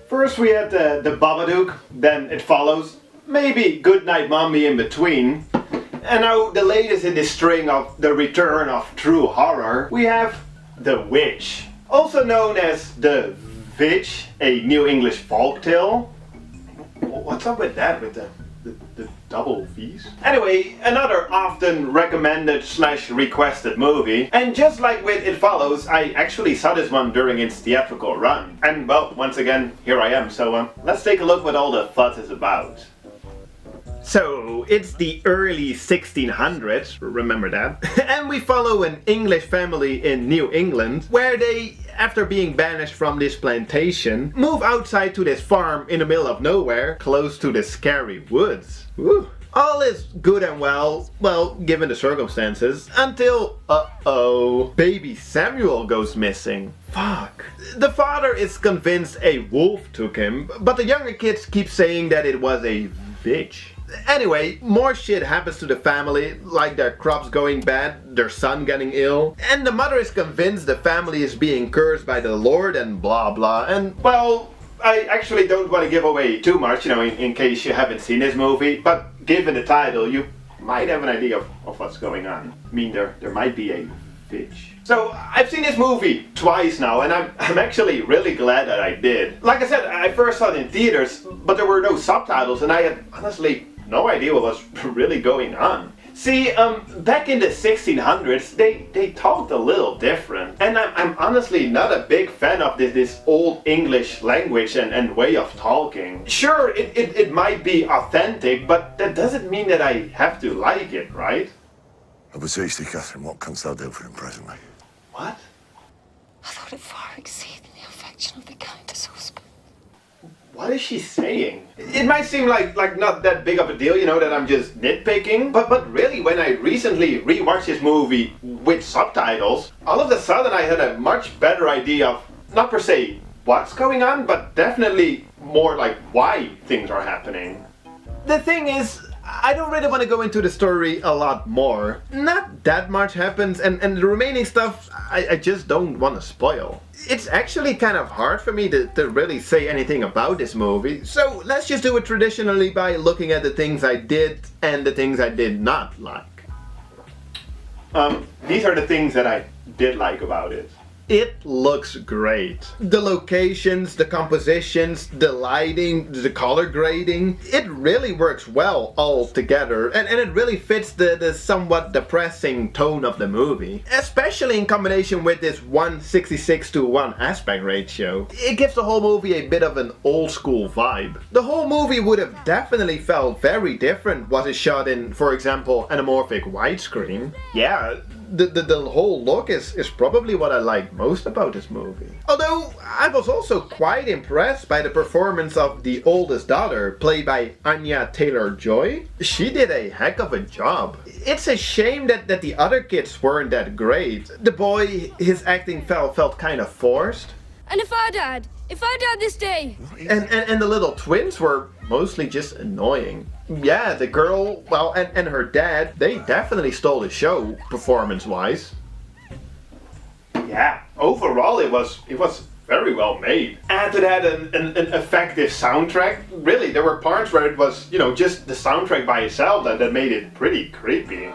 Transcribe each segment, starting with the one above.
First we had the Babadook, then It Follows, maybe Goodnight Mommy in between. And now the latest in this string of the return of true horror, we have The Witch. Also known as The Witch, a New English folktale. What's up with that, with the double V's? Anyway, another often recommended / requested movie. And just like with It Follows, I actually saw this one during its theatrical run. And well, once again, here I am, so let's take a look what all the fuss is about. So, it's the early 1600s, remember that? And we follow an English family in New England, where they, after being banished from this plantation, move outside to this farm in the middle of nowhere, close to the scary woods. Woo. All is good and well, given the circumstances, until, baby Samuel goes missing. Fuck. The father is convinced a wolf took him, but the younger kids keep saying that it was a witch. Anyway, more shit happens to the family, like their crops going bad, their son getting ill, and the mother is convinced the family is being cursed by the Lord and blah blah, and well, I actually don't want to give away too much, in case you haven't seen this movie, but given the title, you might have an idea of what's going on. I mean, there might be a witch. So, I've seen this movie twice now, and I'm actually really glad that I did. Like I said, I first saw it in theaters, but there were no subtitles, and I had honestly no idea what was really going on. See, back in the 1600s, they talked a little different. And I'm honestly not a big fan of this old English language and way of talking. Sure, it might be authentic, but that doesn't mean that I have to like it, right? I beseech thee, Catherine, what canst thou do for him presently? What? I thought it far exceeded the affection of the Countess husband. What is she saying? It might seem like not that big of a deal, that I'm just nitpicking, but really when I recently rewatched this movie with subtitles, all of a sudden I had a much better idea of, not per se what's going on, but definitely more like why things are happening. The thing is, I don't really want to go into the story a lot more. Not that much happens, and the remaining stuff I just don't want to spoil. It's actually kind of hard for me to really say anything about this movie, so let's just do it traditionally by looking at the things I did and the things I did not like. These are the things that I did like about it. It looks great. The locations, the compositions, the lighting, the color grading, it really works well all together, and it really fits the somewhat depressing tone of the movie. Especially in combination with this 1:66:1 aspect ratio. It gives the whole movie a bit of an old school vibe. The whole movie would have definitely felt very different was it shot in, for example, anamorphic widescreen. Yeah, the whole look is probably what I like most about this movie. Although, I was also quite impressed by the performance of the oldest daughter, played by Anya Taylor-Joy. She did a heck of a job. It's a shame that the other kids weren't that great. The boy, his acting felt kind of forced. And if I died this day. And the little twins were mostly just annoying. Yeah, the girl, well, and her dad, they definitely stole the show, performance-wise. Yeah, overall it was very well made. Add to that an effective soundtrack. Really, there were parts where it was, just the soundtrack by itself that made it pretty creepy.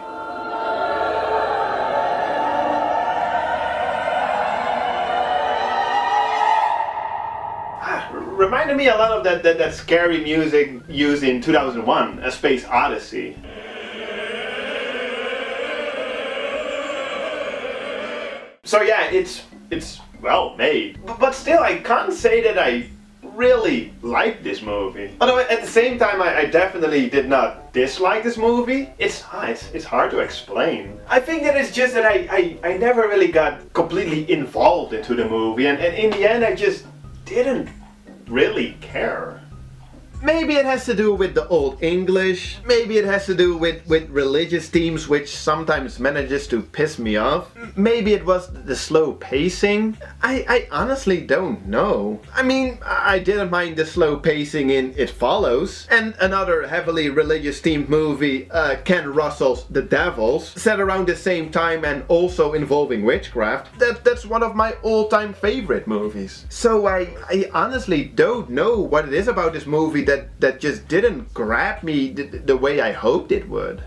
Reminded me a lot of that scary music used in 2001, A Space Odyssey. So yeah, it's well made. But still, I can't say that I really like this movie. Although at the same time, I definitely did not dislike this movie. It's hard to explain. I think that it's just that I never really got completely involved into the movie, and in the end I just didn't really care. Maybe it has to do with the Old English, maybe it has to do with religious themes which sometimes manages to piss me off. Maybe it was the slow pacing. I honestly don't know. I mean, I didn't mind the slow pacing in It Follows, and another heavily religious themed movie, Ken Russell's The Devils, set around the same time and also involving witchcraft. That's one of my all-time favorite movies. So I honestly don't know what it is about this movie that just didn't grab me the way I hoped it would.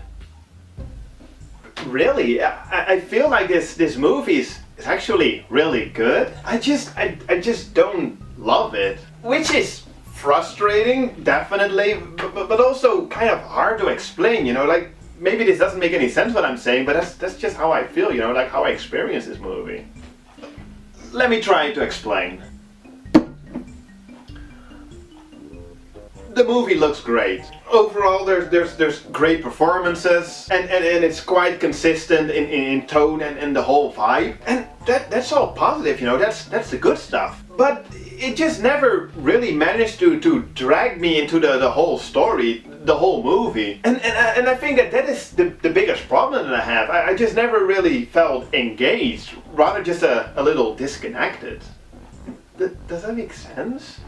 Really, I feel like this movie is actually really good. I just don't love it, which is frustrating, definitely, but also kind of hard to explain, you know, like maybe this doesn't make any sense what I'm saying, but that's just how I feel, you know, like how I experience this movie. Let me try to explain. The movie looks great. Overall, there's great performances, and it's quite consistent in tone and the whole vibe, and that's all positive, you know. That's the good stuff. But it just never really managed to drag me into the whole story, the whole movie, and I think that is the biggest problem that I have. I just never really felt engaged, rather just a little disconnected. Does that make sense?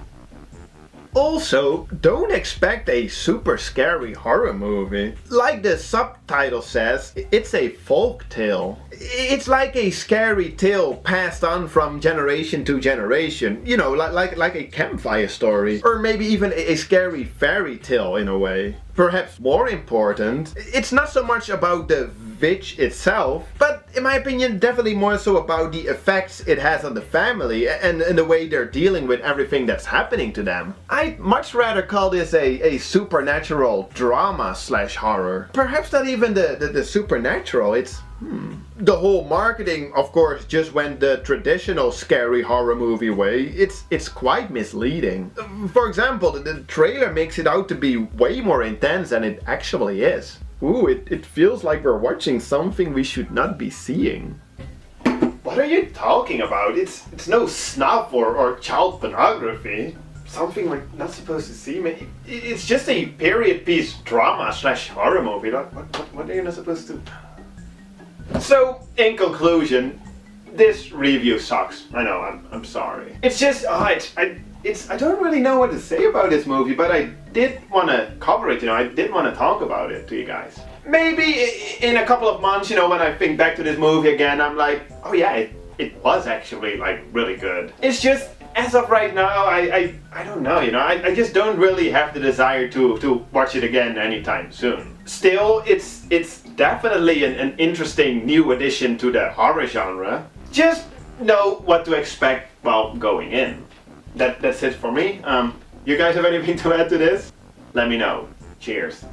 Also, don't expect a super scary horror movie. Like the subtitle says, it's a folk tale. It's like a scary tale passed on from generation to generation. You know, like a campfire story. Or maybe even a scary fairy tale in a way. Perhaps more important, it's not so much about the witch itself, but in my opinion definitely more so about the effects it has on the family and the way they're dealing with everything that's happening to them. I'd much rather call this a supernatural drama / horror. Perhaps not even the supernatural, it's the whole marketing, of course, just went the traditional scary horror movie way. It's quite misleading. For example, the trailer makes it out to be way more intense than it actually is. Ooh, it feels like we're watching something we should not be seeing. What are you talking about? It's no snuff or child pornography. Something we're not supposed to see. It's just a period piece drama / horror movie. What are you not supposed to... So, in conclusion, this review sucks. I know, I'm sorry. It's just, I don't really know what to say about this movie, but I did want to cover it, you know, I did want to talk about it to you guys. Maybe in a couple of months, you know, when I think back to this movie again, I'm like, oh yeah, it was actually, like, really good. It's just, as of right now, I don't know, you know, I just don't really have the desire to watch it again anytime soon. Still, it's definitely an interesting new addition to the horror genre. Just know what to expect while going in. That's it for me. You guys have anything to add to this? Let me know. Cheers.